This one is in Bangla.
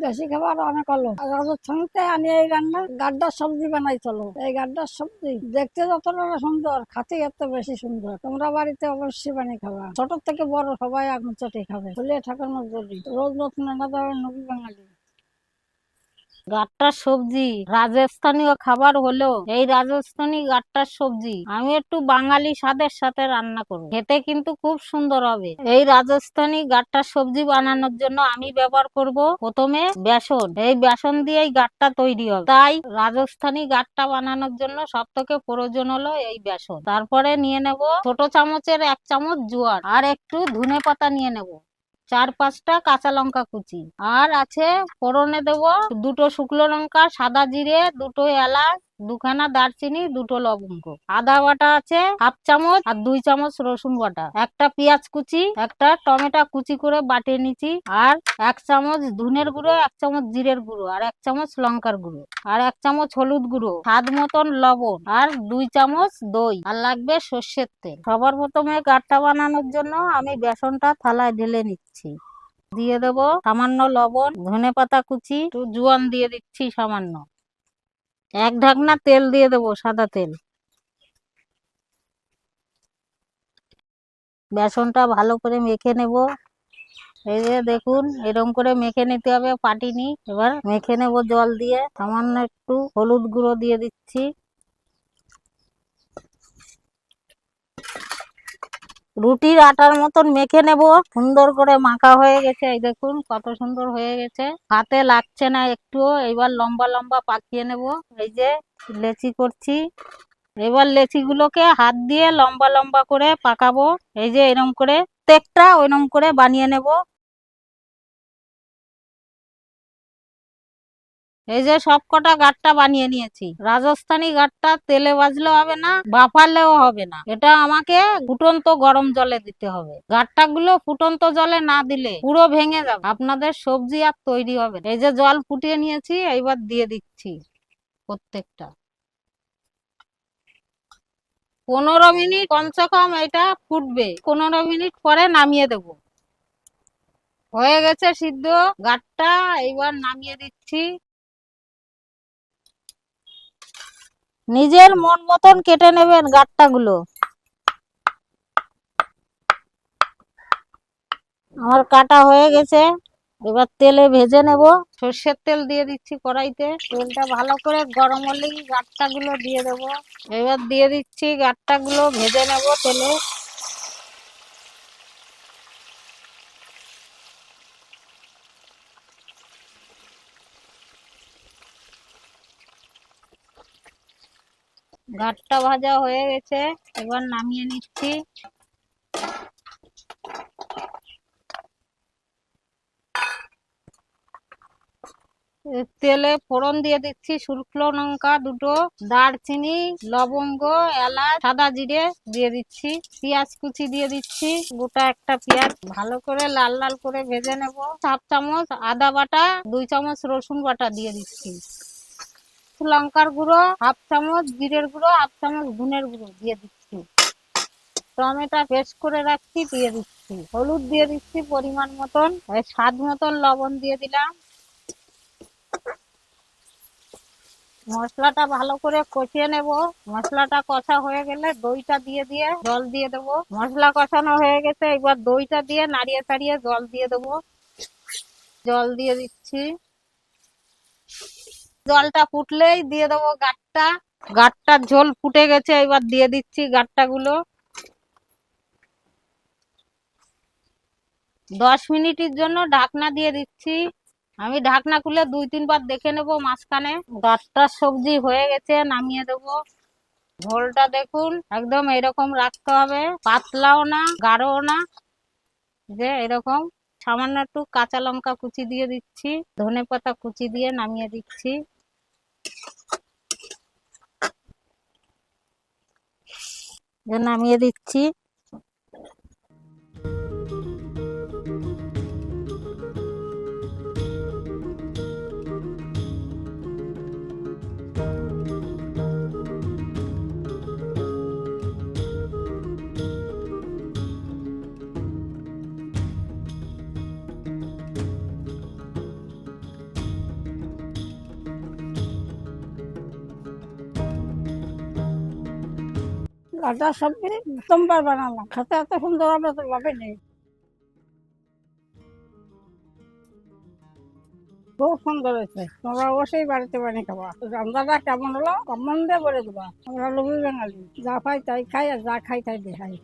দেশি খাবার অনেক হলো। রাজস্থানিতে আমি এই রান্না গাড্ডার সবজি বানাই চলো। এই গাড্ডার সবজি দেখতে যতটা না সুন্দর, খাতে এত বেশি সুন্দর। তোমরা বাড়িতে অবশ্যই বানিয়ে খাবা। ছোট থেকে বড় সবাই আগুন চটে খাবে। ফুলিয়ে ঠাকুর যদি রোজ নতুন রান্না দেওয়া নবী বাঙালি। গাট্টার সবজি রাজস্থানীয় খাবার হলেও এই রাজস্থানী গাট্টার সবজি আমি একটু বাঙালি স্বাদের সাথে রান্না করব, খেতে কিন্তু খুব সুন্দর হবে। এই রাজস্থানী গাট্টার সবজি বানানোর জন্য আমি ব্যবহার করব প্রথমে বেসন। এই বেসন দিয়েই গাট্টা তৈরি হবে, তাই রাজস্থানী গাট্টা বানানোর জন্য সব থেকে প্রয়োজন হলো এই বেসন। তারপরে নিয়ে নেব ছোট চামচের 1 চামচ জোয়ার, আর একটু ধনে পাতা নিয়ে নেব, 4-5টা কাঁচা লঙ্কা কুচি, আর আছে ফোড়নে দেব 2টো শুকনো লঙ্কা, সাদা জিরে, 2টো এলাচ, 2খানা দারচিনি, 2টো লবঙ্গ। আদা বাটা আছে 1/2 চামচ, আর 2 চামচ রসুন বাটা, একটা পেঁয়াজ কুচি, একটা টমেটো কুচি করে বাটিয়ে নিচ্ছি, আর 1 চামচ ধনের গুঁড়ো, 1 চামচ জিরের গুঁড়ো, আর 1 চামচ লঙ্কার গুঁড়ো, আর 1 চামচ হলুদ গুঁড়ো, স্বাদ মতন লবণ, আর 2 চামচ দই, আর লাগবে সর্ষের তেল। সবার প্রথমে গাট্টা বানানোর জন্য আমি বেসনটা থালায় ঢেলে নিচ্ছি। দিয়ে দেব সামান্য লবণ, ধনে পাতা কুচি, একটু জোয়ান দিয়ে দিচ্ছি সামান্য, 1 ঢাকনা তেল দিয়ে দেবো, সাদা তেল। বেসনটা ভালো করে মেখে নেব। এই যে দেখুন, এরকম করে মেখে নিতে হবে, পাটিনি। এবার মেখে নেব জল দিয়ে, সামান্য একটু হলুদ গুঁড়ো দিয়ে দিচ্ছি। রুটির আটার মতন মেখে নেব। সুন্দর করে মাখা হয়ে গেছে, এই দেখুন কত সুন্দর হয়ে গেছে, হাতে লাগছে না একটুও। এবার লম্বা লম্বা পাকিয়ে নেব, এই যে লেচি করছি। এবার লেচি গুলোকে হাত দিয়ে লম্বা লম্বা করে পাকাবো, এই যে এরকম করে প্রত্যেকটা ওইরকম করে বানিয়ে নেব। এই যে সব কটা গাঁটটা বানিয়ে নিয়েছি। রাজস্থানী গাঁটটা তেলে ভাজলেও হবে না, বাফালেও হবে না, এটা আমাকে ফুটন্ত গরম জলে দিতে হবে। গাঁটটা গুলো ফুটন্ত জলে না দিলে পুরো ভেঙে যাবে, আপনাদের সবজি আর তৈরি হবে না। এই যে জল ফুটিয়ে নিয়েছি, এইবার দিয়ে দিচ্ছি প্রত্যেকটা। 15 মিনিট কমসে কম এটা ফুটবে, 15 মিনিট পরে নামিয়ে দেব। হয়ে গেছে সিদ্ধ গাঁটটা, এইবার নামিয়ে দিচ্ছি। নিজের মন মতন কেটে নেবেন গাঁটটা গুলো। আমার কাটা হয়ে গেছে, এবার তেলে ভেজে নেব। সর্ষের তেল দিয়ে দিচ্ছি কড়াইতে, তেলটা ভালো করে গরম হলেই গাঁটটা গুলো দিয়ে দেব। এবার দিয়ে দিচ্ছি গাঁটটা গুলো, ভেজে নেব তেলে। গাঁটটা ভাজা হয়ে গেছে, এবার নামিয়ে নিচ্ছি। তেলে ফোড়ন দিয়ে দিচ্ছি শুকনো লঙ্কা 2টো, দারচিনি, লবঙ্গ, এলাচ, সাদা জিরে দিয়ে দিচ্ছি, পেঁয়াজ কুচি দিয়ে দিচ্ছি, গোটা একটা পেঁয়াজ ভালো করে লাল লাল করে ভেজে নেব। 1/2 চামচ আদা বাটা, 2 চামচ রসুন বাটা দিয়ে দিচ্ছি, লঙ্কার গুঁড়ো 1/2 চামচ, জিরের গুঁড়ো 1/2 চামচ, ধনের গুঁড়ো দিয়ে দিচ্ছি, টমেটো পেস্ট করে রাখছি দিয়ে দিচ্ছি, হলুদ দিয়ে দিচ্ছি পরিমাণ মতন, স্বাদ মতন লবণ দিয়ে দিলাম। মশলাটা ভালো করে কষিয়ে নেব। মশলাটা কষা হয়ে গেলে দইটা দিয়ে জল দিয়ে দেবো। মশলা কষানো হয়ে গেছে, এবার দইটা দিয়ে নাড়িয়ে চাড়িয়ে জল দিয়ে দেবো। জল দিয়ে দিচ্ছি, জলটা ফুটলেই দিয়ে দেবো গাঁটটা। গাঁটটার ঝোল ফুটে গেছে, এবার দিয়ে দিচ্ছি গাঁটটা গুলো। 10 মিনিটের জন্য ঢাকনা দিয়ে দিচ্ছি। আমি ঢাকনা খুলে 2-3 বার দেখে নেবো মাঝখানে। গাঁটটার সবজি হয়ে গেছে, নামিয়ে দেবো। ঝোলটা দেখুন একদম এরকম রাখতে হবে, পাতলাও না গাঢ়ও না, যে এরকম। সামান্য একটু কাঁচা লঙ্কা কুচি দিয়ে দিচ্ছি, ধনে পাতা কুচি দিয়ে নামিয়ে দিচ্ছি। নামিয়ে দিচ্ছি। গাড্ডার সবজি প্রথমবার বানালাম, খেতে এত সুন্দর হবে তো ভাবিনি। খুব সুন্দর হয়েছে, তোমরা অবশ্যই বাড়িতে বানিয়ে খাবা। রান্নাটা কেমন হলো কমন দিয়ে বলে দেবা। আমরা লোভী বাঙালি, যা পাই তাই খাই আর যা খাই তাই দেখাই।